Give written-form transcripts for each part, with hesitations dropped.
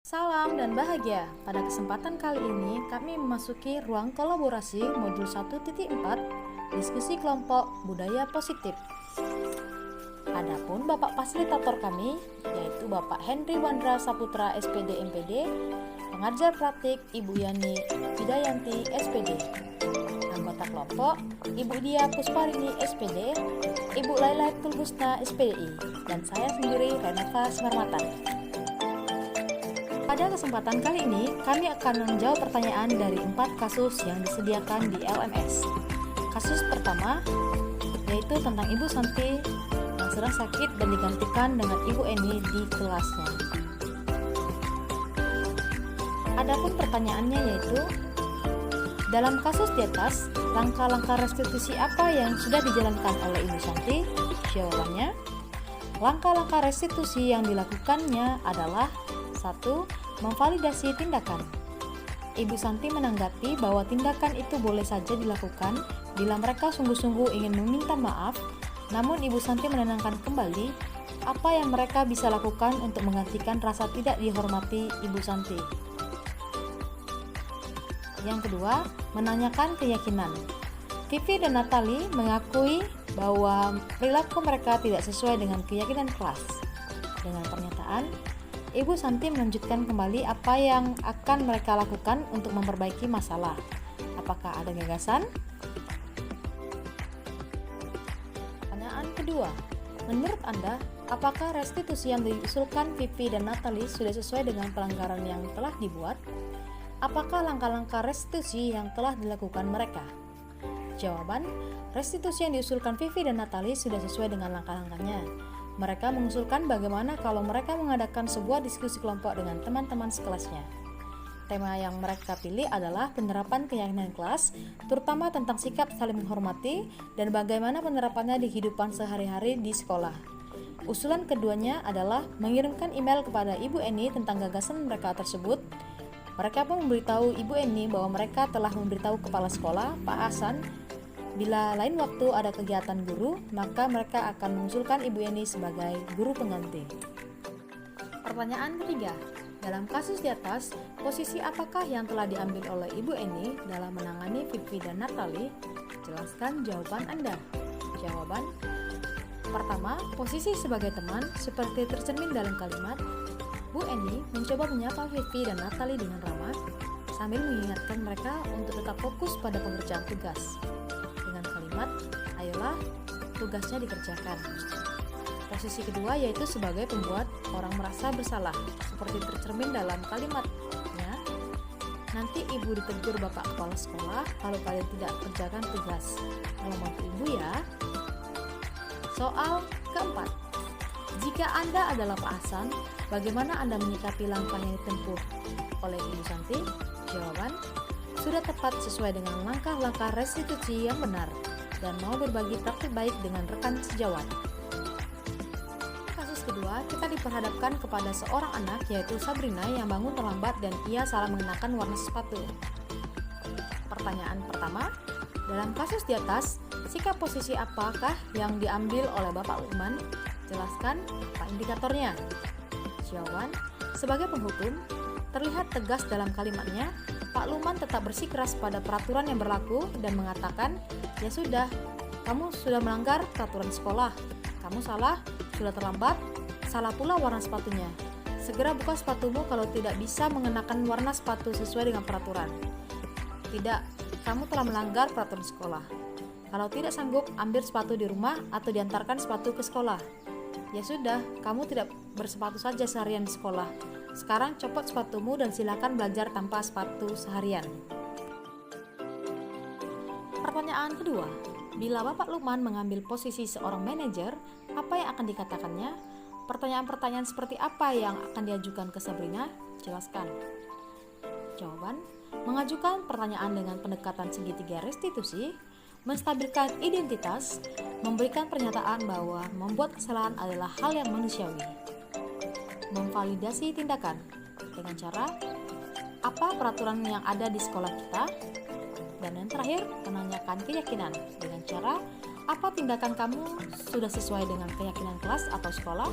Salam dan bahagia. Pada kesempatan kali ini kami memasuki ruang kolaborasi modul 1.4 diskusi kelompok budaya positif. Adapun Bapak fasilitator kami yaitu Bapak Henry Wandra Saputra SPD MPD, pengajar praktik Ibu Yani Widayanti SPD, anggota kelompok Ibu Dia Pusparini SPD, Ibu Laila Tulhusna SPDI, dan saya sendiri Renova Semarmatan. Pada kesempatan kali ini, kami akan menjawab pertanyaan dari 4 kasus yang disediakan di LMS. Kasus pertama, yaitu tentang Ibu Santi yang sedang sakit dan digantikan dengan Ibu Eni di kelasnya. Adapun pertanyaannya yaitu, dalam kasus di atas, langkah-langkah restitusi apa yang sudah dijalankan oleh Ibu Santi? Jawabannya, langkah-langkah restitusi yang dilakukannya adalah 1. Memvalidasi tindakan. Ibu Santi menanggapi bahwa tindakan itu boleh saja dilakukan bila mereka sungguh-sungguh ingin meminta maaf, namun Ibu Santi menenangkan kembali apa yang mereka bisa lakukan untuk menggantikan rasa tidak dihormati Ibu Santi. Yang kedua, menanyakan keyakinan. Vivi dan Natali mengakui bahwa perilaku mereka tidak sesuai dengan keyakinan kelas. Dengan pernyataan, Ibu Santi melanjutkan kembali apa yang akan mereka lakukan untuk memperbaiki masalah. Apakah ada gagasan? Pertanyaan kedua, menurut Anda, apakah restitusi yang diusulkan Vivi dan Natali sudah sesuai dengan pelanggaran yang telah dibuat? Apakah langkah-langkah restitusi yang telah dilakukan mereka? Jawaban, restitusi yang diusulkan Vivi dan Natali sudah sesuai dengan langkah-langkahnya. Mereka mengusulkan bagaimana kalau mereka mengadakan sebuah diskusi kelompok dengan teman-teman sekelasnya. Tema yang mereka pilih adalah penerapan keyakinan kelas, terutama tentang sikap saling menghormati dan bagaimana penerapannya di kehidupan sehari-hari di sekolah. Usulan keduanya adalah mengirimkan email kepada Ibu Eni tentang gagasan mereka tersebut. Mereka pun memberitahu Ibu Eni bahwa mereka telah memberitahu kepala sekolah, Pak Hasan, bila lain waktu ada kegiatan guru, maka mereka akan mengusulkan Ibu Eni sebagai guru pengganti. Pertanyaan ketiga, dalam kasus di atas, posisi apakah yang telah diambil oleh Ibu Eni dalam menangani Vivi dan Natali? Jelaskan jawaban Anda. Jawaban pertama, posisi sebagai teman seperti tercermin dalam kalimat, Bu Eni mencoba menyapa Vivi dan Natali dengan ramah sambil mengingatkan mereka untuk tetap fokus pada pengerjaan tugas. Ayolah, tugasnya dikerjakan. Posisi kedua yaitu sebagai pembuat orang merasa bersalah, seperti tercermin dalam kalimatnya, nanti ibu ditegur bapak kepala sekolah kalau kalian tidak kerjakan tugas. Kalau bantu ibu ya. Soal keempat, jika Anda adalah Pak Hasan, bagaimana Anda menyikapi langkah yang ditempuh oleh Ibu Santi? Jawaban, sudah tepat sesuai dengan langkah-langkah restitusi yang benar dan mau berbagi praktik baik dengan rekan sejawat. Kasus kedua, kita diperhadapkan kepada seorang anak yaitu Sabrina yang bangun terlambat dan ia salah mengenakan warna sepatu. Pertanyaan pertama, dalam kasus di atas, sikap posisi apakah yang diambil oleh Bapak Lukman? Jelaskan apa indikatornya. Jawaban, sebagai penghukum, terlihat tegas dalam kalimatnya, Pak Luman tetap bersikeras pada peraturan yang berlaku dan mengatakan, ya sudah, kamu sudah melanggar peraturan sekolah, kamu salah, sudah terlambat, salah pula warna sepatunya. Segera buka sepatumu kalau tidak bisa mengenakan warna sepatu sesuai dengan peraturan. Tidak, kamu telah melanggar peraturan sekolah. Kalau tidak sanggup, ambil sepatu di rumah atau diantarkan sepatu ke sekolah. Ya sudah, kamu tidak bersepatu saja seharian di sekolah. Sekarang copot sepatumu dan silakan belajar tanpa sepatu seharian. Pertanyaan kedua, bila Bapak Lukman mengambil posisi seorang manajer, apa yang akan dikatakannya? Pertanyaan-pertanyaan seperti apa yang akan diajukan ke Sabrina? Jelaskan. Jawaban, mengajukan pertanyaan dengan pendekatan segitiga restitusi, menstabilkan identitas, memberikan pernyataan bahwa membuat kesalahan adalah hal yang manusiawi. Memvalidasi tindakan dengan cara apa peraturan yang ada di sekolah kita, dan yang terakhir menanyakan keyakinan dengan cara apa tindakan kamu sudah sesuai dengan keyakinan kelas atau sekolah.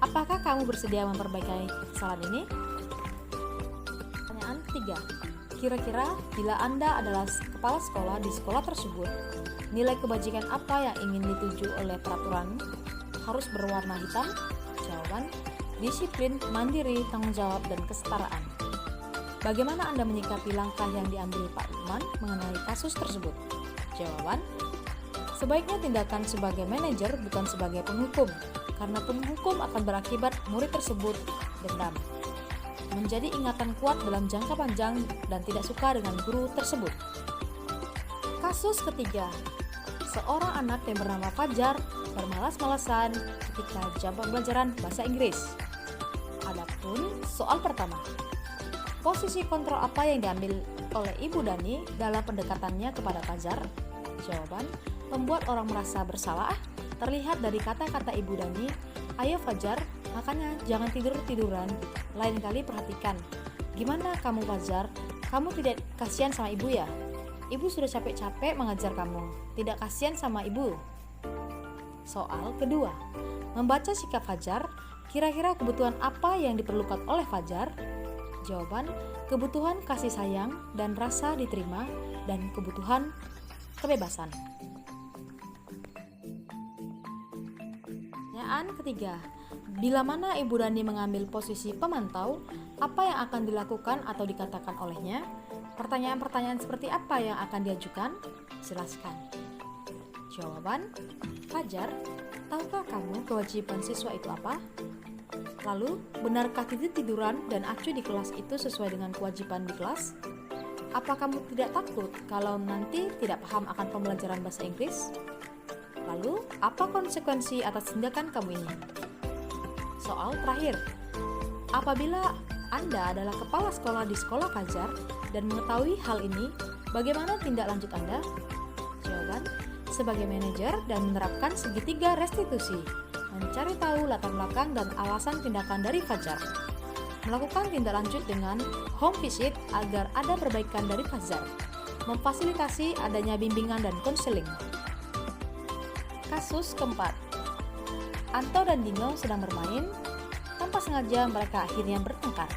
Apakah kamu bersedia memperbaiki kesalahan ini? ketiga, kira-kira bila Anda adalah kepala sekolah di sekolah tersebut, nilai kebajikan apa yang ingin dituju oleh peraturan harus berwarna hitam? Jawaban, disiplin, mandiri, tanggung jawab, dan kesetaraan. Bagaimana Anda menyikapi langkah yang diambil Pak Lukman mengenai kasus tersebut? Jawaban, sebaiknya tindakan sebagai manajer bukan sebagai penghukum, karena penghukum akan berakibat murid tersebut dendam, menjadi ingatan kuat dalam jangka panjang dan tidak suka dengan guru tersebut. Kasus ketiga, seorang anak yang bernama Fajar bermalas-malasan ketika jam pembelajaran bahasa Inggris. Adapun soal pertama, posisi kontrol apa yang diambil oleh Ibu Dani dalam pendekatannya kepada Fajar? Jawaban, membuat orang merasa bersalah. Terlihat dari kata-kata Ibu Dani, ayo Fajar, makanya jangan tidur-tiduran, lain kali perhatikan. Gimana kamu Fajar? Kamu tidak kasihan sama ibu ya? Ibu sudah capek-capek mengajar kamu, tidak kasihan sama ibu. Soal kedua, membaca sikap Fajar, kira-kira kebutuhan apa yang diperlukan oleh Fajar? Jawaban, kebutuhan kasih sayang dan rasa diterima, dan kebutuhan kebebasan. Pertanyaan ketiga, bila mana Ibu Dani mengambil posisi pemantau, apa yang akan dilakukan atau dikatakan olehnya? Pertanyaan-pertanyaan seperti apa yang akan diajukan? Jelaskan. Jawaban, Fajar, tahukah kamu kewajiban siswa itu apa? Lalu, benarkah tidur-tiduran dan acuh di kelas itu sesuai dengan kewajiban di kelas? Apa kamu tidak takut kalau nanti tidak paham akan pembelajaran bahasa Inggris? Lalu, apa konsekuensi atas tindakan kamu ini? Soal terakhir, apabila Anda adalah kepala sekolah di sekolah Fajar dan mengetahui hal ini, bagaimana tindak lanjut Anda? Jawaban, sebagai manajer dan menerapkan segitiga restitusi, mencari tahu latar belakang dan alasan tindakan dari Fajar, melakukan tindak lanjut dengan home visit agar ada perbaikan dari Fajar, memfasilitasi adanya bimbingan dan konseling. Kasus keempat, Anto dan Dino sedang bermain, tanpa sengaja mereka akhirnya bertengkar.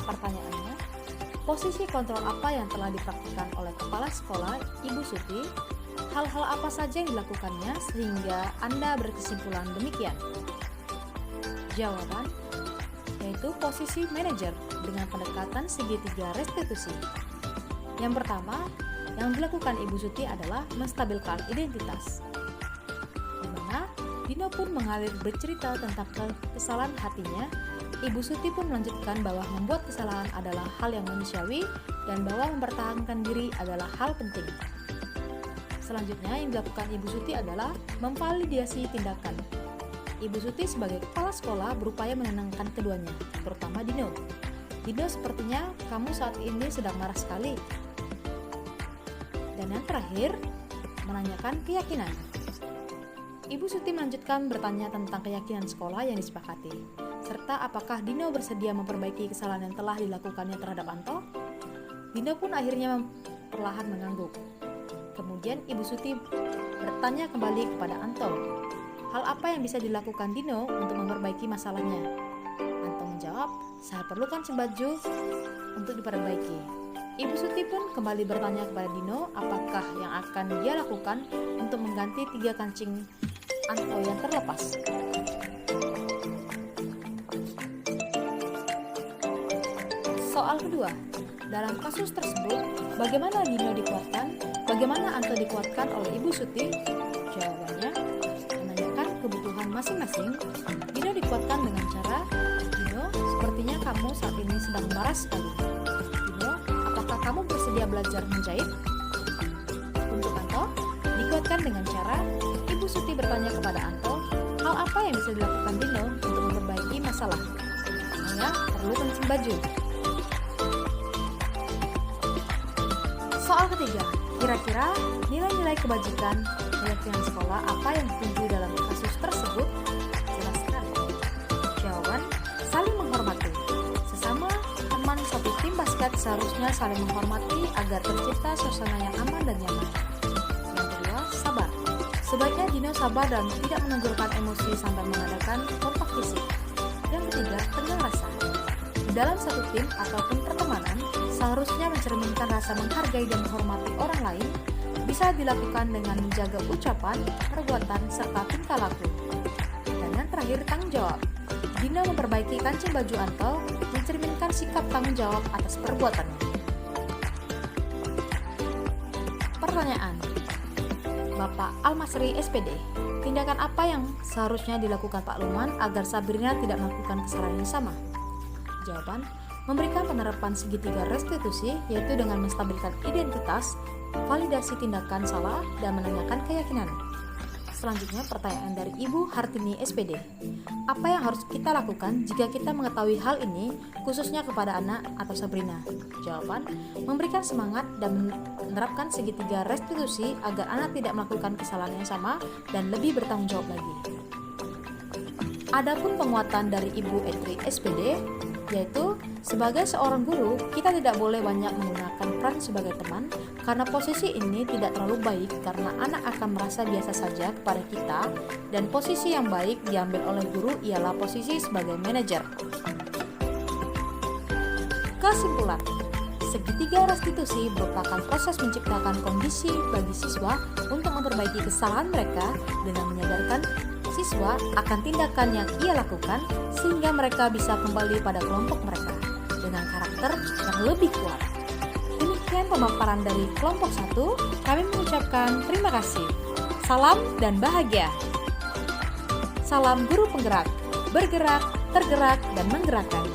Pertanyaannya, posisi kontrol apa yang telah dipraktikkan oleh kepala sekolah Ibu Suti? Hal-hal apa saja yang dilakukannya sehingga Anda berkesimpulan demikian? Jawaban, yaitu posisi manajer dengan pendekatan segitiga restitusi. Yang pertama, yang dilakukan Ibu Suti adalah menstabilkan identitas, di mana Dino pun mengalir bercerita tentang kesalahan hatinya. Ibu Suti pun melanjutkan bahwa membuat kesalahan adalah hal yang manusiawi dan bahwa mempertahankan diri adalah hal penting. Selanjutnya yang dilakukan Ibu Suti adalah memvalidasi tindakan. Ibu Suti sebagai kepala sekolah berupaya menenangkan keduanya, terutama Dino. Dino, sepertinya kamu saat ini sedang marah sekali. Dan yang terakhir, menanyakan keyakinan. Ibu Suti melanjutkan bertanya tentang keyakinan sekolah yang disepakati, serta apakah Dino bersedia memperbaiki kesalahan yang telah dilakukannya terhadap Anto. Dino pun akhirnya perlahan mengangguk. Kemudian Ibu Suti bertanya kembali kepada Anto, hal apa yang bisa dilakukan Dino untuk memperbaiki masalahnya? Anto menjawab, saya perlukan baju untuk diperbaiki. Ibu Suti pun kembali bertanya kepada Dino apakah yang akan dia lakukan untuk mengganti 3 kancing Anto yang terlepas. Soal kedua, dalam kasus tersebut, bagaimana Dino dikuatkan? Bagaimana Anto dikuatkan oleh Ibu Suti? Jawabannya, menanyakan kebutuhan masing-masing. Dino dikuatkan dengan cara, Dino, sepertinya kamu saat ini sedang marah sekali. Dino, apakah kamu bersedia belajar menjahit? Untuk Anto, dikuatkan dengan cara, Ibu Suti bertanya kepada Anto, hal apa yang bisa dilakukan Dino untuk memperbaiki masalah? Hanya perlu kancing baju. Soal ketiga, kira-kira nilai-nilai kebajikan keyakinan sekolah apa yang dituju dalam kasus tersebut? Jelaskan. Jawaban, saling menghormati. Sesama teman satu tim basket seharusnya saling menghormati agar tercipta suasana yang aman dan nyaman. Yang kedua, sabar. Sebaiknya Dino sabar dan tidak menonjolkan emosi sampai mengadakan kontak fisik. Yang ketiga, tenggang rasa. dalam satu tim ataupun pertemanan seharusnya mencerminkan rasa menghargai dan menghormati orang lain, bisa dilakukan dengan menjaga ucapan, perbuatan, serta tingkah laku. Dan yang terakhir, tanggung jawab. Guna memperbaiki kancing baju Anto, mencerminkan sikap tanggung jawab atas perbuatannya. Pertanyaan, Bapak Almasri SPD, tindakan apa yang seharusnya dilakukan Pak Luman agar Sabrina tidak melakukan kesalahan yang sama? Jawaban, memberikan penerapan segitiga restitusi, yaitu dengan menstabilkan identitas, validasi tindakan salah, dan menanyakan keyakinan. Selanjutnya pertanyaan dari Ibu Hartini SPD. Apa yang harus kita lakukan jika kita mengetahui hal ini, khususnya kepada anak atau Sabrina? Jawaban, memberikan semangat dan menerapkan segitiga restitusi agar anak tidak melakukan kesalahan yang sama dan lebih bertanggung jawab lagi. Adapun penguatan dari Ibu Etri SPD, yaitu sebagai seorang guru, kita tidak boleh banyak menggunakan peran sebagai teman karena posisi ini tidak terlalu baik karena anak akan merasa biasa saja kepada kita, dan posisi yang baik diambil oleh guru ialah posisi sebagai manajer. Kesimpulan, segitiga restitusi merupakan proses menciptakan kondisi bagi siswa untuk memperbaiki kesalahan mereka dengan menyadarkan siswa akan tindakan yang ia lakukan sehingga mereka bisa kembali pada kelompok mereka dengan karakter yang lebih kuat. Demikian pemaparan dari kelompok 1. Kami mengucapkan terima kasih. Salam dan bahagia. Salam guru penggerak, bergerak, tergerak, dan menggerakkan.